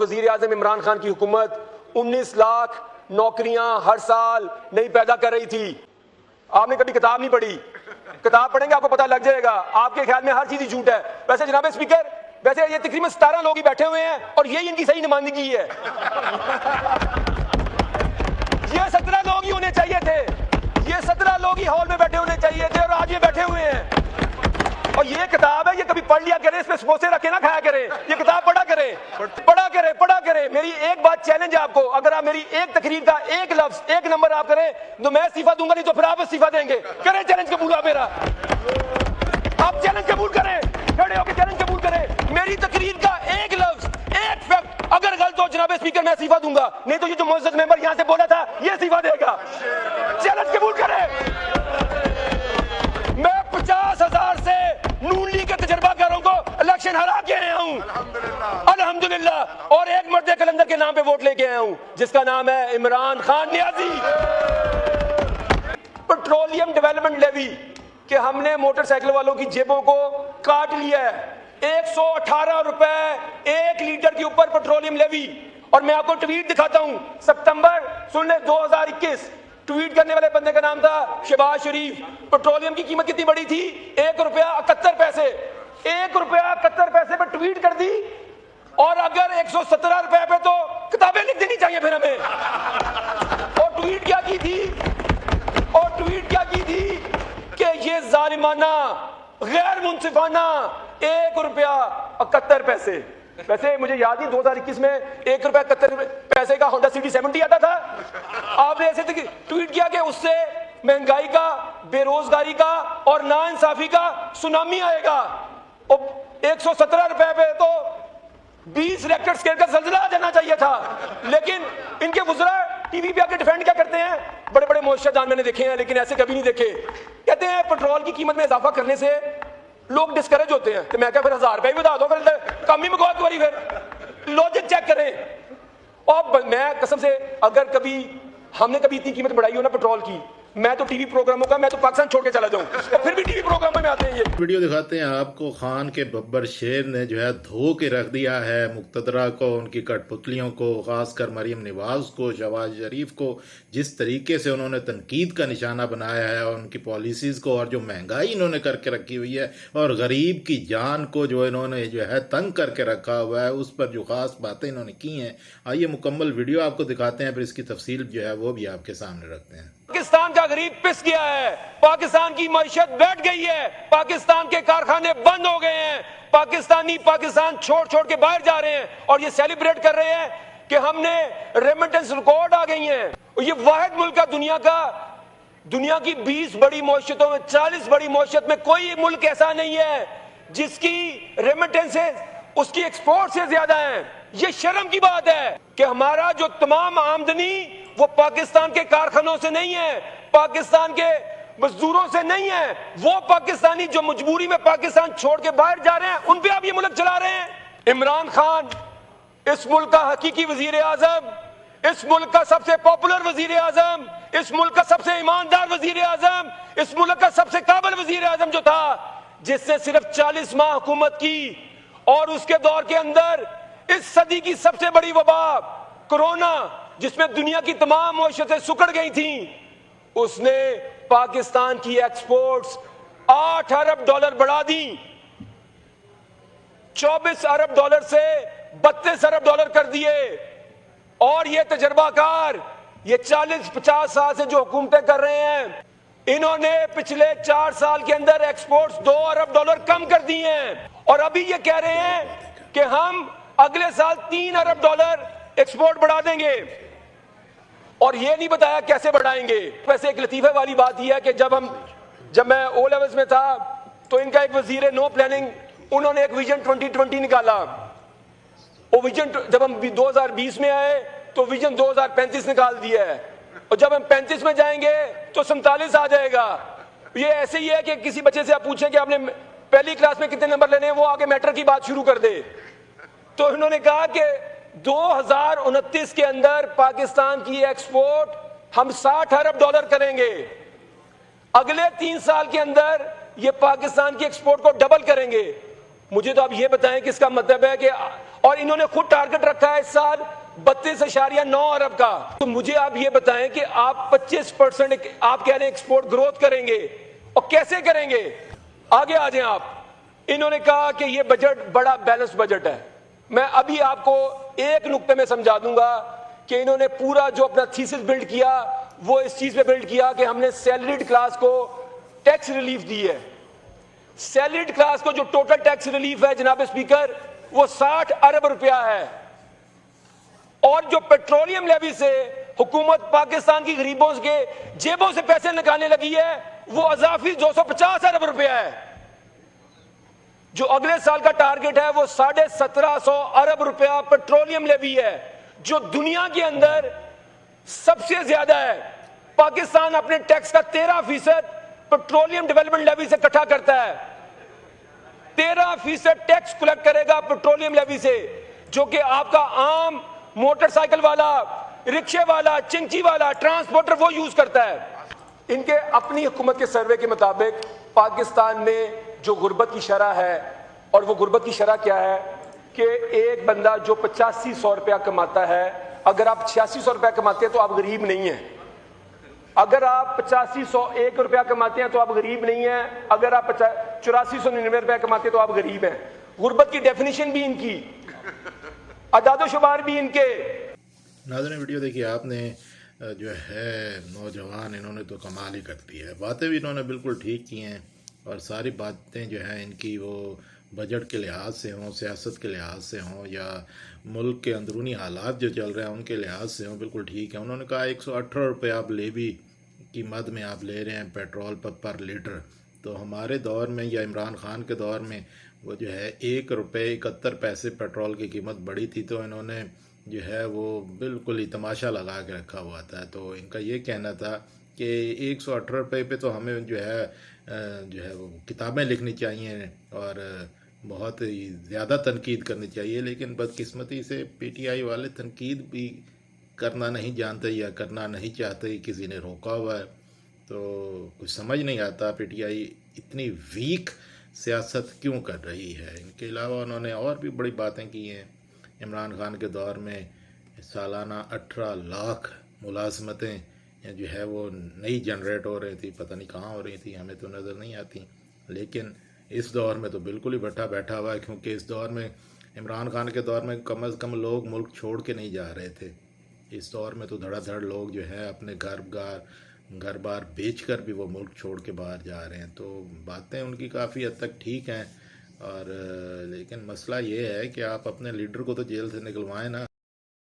वज़ीर आज़म इमरान खान की हुकूमत 19 लाख नौकरियां हर साल नहीं पैदा कर रही थी। आपने कभी किताब नहीं पढ़ी, किताब पढ़ेंगे आपको पता लग जाएगा। आपके ख्याल में हर चीज ही झूठ है। वैसे जनाब स्पीकर, वैसे ये तकरीबन 17 लोग ही बैठे हुए हैं और यही इनकी सही नुमाइंदगी है। ये 17 लोग ही होने चाहिए थे, ये 17 लोग ही हॉल में बैठे होने चाहिए थे और आज ये बैठे हुए हैं। और ये किताब है, ये कभी पढ़ लिया करें, इसमें समोसे रखे ना खाया करें, ये किताब पढ़ा करें, पढ़ा करें। मेरी एक बात चैलेंज है आपको, अगर आप मेरी एक तकरीर का एक लफ्ज एक नंबर आप करें तो मैं इस्तीफा दूंगा, नहीं तो फिर आप इस्तीफा देंगे। करें चैलेंज कबूल आप मेरा, आप चैलेंज कबूल करें, खड़े होकर चैलेंज कबूल करें। मेरी तकरीर का एक लफ्ज एक फैक्ट अगर गलत हो जनाब स्पीकर मैं इस्तीफा दूंगा, नहीं तो ये जो मुअज़्ज़ज़ मेंबर यहां से बोला था ये इस्तीफा देगा। चैलेंज कबूल करें। मैं 50,000 से नून लीग के तजर्बाकारों को इलेक्शन हरा के आया हूं अल्हम्दुलिल्लाह, और एक मर्द कलंदर के नाम पे वोट लेके आया हूं जिसका नाम है Imran Khan Niazi. Petroleum development levy कि हमने मोटरसाइकिल वालों की जेबों को काट लिया है। 118 रुपए 1 लीटर के ऊपर पेट्रोलियम लेवी। और मैं आपको ट्वीट दिखाता हूं, सितंबर सुन ले 2021, ट्वीट करने वाले बंदे का नाम था शहबाज शरीफ। पेट्रोलियम की कीमत कितनी बड़ी थी? 1 रुपया 71 पैसे। 1 रुपया 71 पैसे पे ट्वीट कर दी, और अगर 117 रुपए पे तो किताबें लिख देनी चाहिए फिर हमें। और ट्वीट क्या की थी? और ट्वीट क्या की थी कि ये जालिमाना गैर मुंसिफाना 1 रुपया 71 पैसे। वैसे मुझे याद नहीं 2021 में 1 रुपया 71 पैसे का होंडा सिटी 70 आता था। आपने ऐसे ट्वीट किया कि उससे महंगाई का, बेरोजगारी का और नाइंसाफी का सुनामी आएगा। और 117 रुपए पे तो 20 रेक्टर स्केल का ज़ल्ज़ला आ जाना चाहिए था। लेकिन इनके वुज़रा टीवी पे आके डिफेंड क्या करते हैं? बड़े बड़े मुआशरदान मैंने देखे हैं लेकिन ऐसे कभी नहीं देखे। कहते हैं पेट्रोल की कीमत में इजाफा करने से लोग डिस्करेज होते हैं। तो मैं क्या फिर 1000 रुपए भी बता दो, फिर कम ही मगवात वाली, फिर लॉजिक चेक करें। और मैं कसम से, अगर कभी हमने कभी इतनी कीमत बढ़ाई हो ना पेट्रोल की, मैं तो टीवी प्रोग्रामों का, मैं तो पाकिस्तान छोड़ के चला जाऊं। और फिर भी टीवी प्रोग्रामों में आते हैं ये वीडियो दिखाते हैं आपको। खान के बब्बर शेर ने जो है धो के रख दिया है मुक्तदरा को, उनकी कठपुतलियों को, खासकर मरीम नवाज को, शहबाज शरीफ को। जिस तरीके से उन्होंने तनकीद का निशाना बनाया है और उनकी पॉलिसीज़ को, और जो महंगाई इन्होंने करके रखी हुई है और गरीब की जान को जो इन्होंने जो है तंग करके रखा हुआ है, उस पर जो खास बातें इन्होंने की हैं। आइए मुकम्मल वीडियो आपको दिखाते हैं, फिर इसकी तफसील जो है वो भी आपके सामने रखते हैं। पाकिस्तान का गरीब पिस गया है, पाकिस्तान की मईशत बैठ गई है, पाकिस्तान के कारखाने बंद हो गए हैं, पाकिस्तानी पाकिस्तान छोड़ छोड़ के बाहर जा रहे हैं और ये सेलिब्रेट कर रहे हैं कि हमने रेमिटेंस रिकॉर्ड आ गई हैं। और ये वाहिद मुल्क का दुनिया की 20 बड़ी मईशतों में, 40 बड़ी मईशत में कोई मुल्क ऐसा नहीं है जिसकी रेमिटेंसेस उसकी एक्सपोर्ट से ज्यादा है। ये शर्म की बात है कि हमारा जो तमाम आमदनी वो पाकिस्तान के कारखानों से नहीं है, पाकिस्तान के मजदूरों से नहीं है। वो पाकिस्तानी जो मजबूरी में पाकिस्तान छोड़ के बाहर जा रहे हैं, उन पे आप ये मुल्क चला रहे हैं। इमरान खान इस मुल्क का हकीकी वजीर आजम, इस मुल्क का सबसे पॉपुलर वजीर आजम, इस मुल्क का सबसे ईमानदार वजीर आजम, इस मुल्क का सबसे काबिल वजीर आजम जो था, जिसने सिर्फ 40 माह हुकूमत की और उसके दौर के अंदर इस सदी की सबसे बड़ी वबा कोरोना, जिसमें दुनिया की तमाम मईशतें सुकड़ गई थी, उसने पाकिस्तान की एक्सपोर्ट्स 8 अरब डॉलर बढ़ा दी, 24 अरब डॉलर से 32 अरब डॉलर कर दिए। और ये तजर्बाकार, ये 40-50 साल से जो हुकूमतें कर रहे हैं, इन्होंने पिछले 4 साल के अंदर एक्सपोर्ट्स 2 अरब डॉलर कम कर दिए हैं। और अभी ये कह रहे हैं कि हम अगले साल 3 अरब डॉलर एक्सपोर्ट बढ़ा देंगे, और ये नहीं बताया कैसे बढ़ाएंगे। वैसे एक लतीफे वाली बात यह है कि जब मैं ओ लेवल्स में था तो इनका एक वजीर नो प्लानिंग, उन्होंने एक विजन 2020 निकाला। वो विजन जब हम 2020 में आए तो विजन 2035 निकाल दिया है, और जब हम 35 में जाएंगे तो 47 आ जाएगा। ये ऐसे ही है कि किसी बच्चे से आप पूछें कि आपने पहली क्लास में कितने नंबर लेने हैं, वो आगे मैटर की बात शुरू कर दे। तो इन्होंने कहा कि 2029 के अंदर पाकिस्तान की एक्सपोर्ट हम 60 अरब डॉलर करेंगे, अगले 3 साल के अंदर ये पाकिस्तान की एक्सपोर्ट को डबल करेंगे। मुझे तो आप ये बताएं कि इसका मतलब है कि और इन्होंने खुद टारगेट रखा है इस साल 32.9 अरब का। तो मुझे आप ये बताएं कि आप 25% आप कह रहे हैं एक्सपोर्ट ग्रोथ करेंगे, और कैसे करेंगे? आगे आ जाएं आप। इन्होंने कहा कि ये बजट बड़ा बैलेंस बजट है। मैं अभी आपको एक नुक्ते में समझा दूंगा कि इन्होंने पूरा जो अपना थीसिस बिल्ड किया वो इस चीज पे बिल्ड किया कि हमने सैलरीड क्लास को टैक्स रिलीफ दी है। सैलरीड क्लास को जो टोटल टैक्स रिलीफ है जनाब स्पीकर, वो 60 अरब रुपया है। और जो पेट्रोलियम लेवी से हुकूमत पाकिस्तान की गरीबों के जेबों से पैसे निकालने लगी है, वो अजाफी 250 अरब रुपया है। जो अगले साल का टारगेट है वो 1750 अरब रुपया पेट्रोलियम लेवी है, जो दुनिया के अंदर सबसे ज्यादा है। पाकिस्तान अपने टैक्स का 13% पेट्रोलियम डेवलपमेंट लेवी से इकट्ठा करता है। 13% टैक्स कलेक्ट करेगा पेट्रोलियम लेवी से, जो कि आपका आम मोटरसाइकिल वाला, रिक्शे वाला, चिंची वाला, ट्रांसपोर्टर वो यूज करता है। इनके अपनी हुकूमत के सर्वे के मुताबिक पाकिस्तान में जो गुर्बत की शरह है, और वो गुर्बत की शरह क्या है कि एक बंदा जो 8500 रुपया कमाता है, अगर आप 8600 रुपया कमाते हैं तो आप गरीब नहीं हैं। अगर आप 8501 रुपया कमाते हैं तो आप गरीब नहीं हैं। अगर आप 8499 रुपया कमाते हैं तो आप गरीब हैं। गुर्बत की डेफिनेशन भी इनकी, अदादो-शुमार भी इनके। नाज़रीन, वीडियो देखिए आपने। जो है नौजवान इन्होंने तो कमाल ही कर दी है। बातें भी इन्होंने बिल्कुल ठीक की हैं, और सारी बातें जो हैं इनकी वो बजट के लिहाज से हों, सियासत के लिहाज से हों, या मुल्क के अंदरूनी हालात जो चल रहे हैं उनके लिहाज से हों, बिल्कुल ठीक है। उन्होंने कहा 118 रुपये आप लेवी की मद में आप ले रहे हैं पेट्रोल पर लीटर। तो हमारे दौर में या इमरान खान के दौर में वो जो है 1 रुपये 71 पैसे पेट्रोल की कीमत बढ़ी थी, तो इन्होंने जो है वो बिल्कुल ही तमाशा लगा के रखा हुआ था। तो इनका ये कहना था कि 118 रुपये पे तो हमें जो है वो किताबें लिखनी चाहिए और बहुत ही ज़्यादा तनकीद करनी चाहिए। लेकिन बदकिस्मती से पीटीआई वाले तनकीद भी करना नहीं जानते या करना नहीं चाहते, किसी ने रोका हुआ है। तो कुछ समझ नहीं आता पीटीआई इतनी वीक सियासत क्यों कर रही है। इनके अलावा उन्होंने और भी बड़ी बातें की हैं। इमरान खान के दौर में सालाना 18 लाख मुलाजमतें जो है वो नई जनरेट हो रही थी, पता नहीं कहाँ हो रही थी, हमें तो नज़र नहीं आती। लेकिन इस दौर में तो बिल्कुल ही बैठा हुआ है, क्योंकि इस दौर में इमरान खान के दौर में कम से कम लोग मुल्क छोड़ के नहीं जा रहे थे। इस दौर में तो धड़ाधड़ लोग जो है अपने घर बार बेच कर भी वो मुल्क छोड़ के बाहर जा रहे हैं। तो बातें उनकी काफ़ी हद तक ठीक हैं, और लेकिन मसला ये है कि आप अपने लीडर को तो जेल से निकलवाएं ना।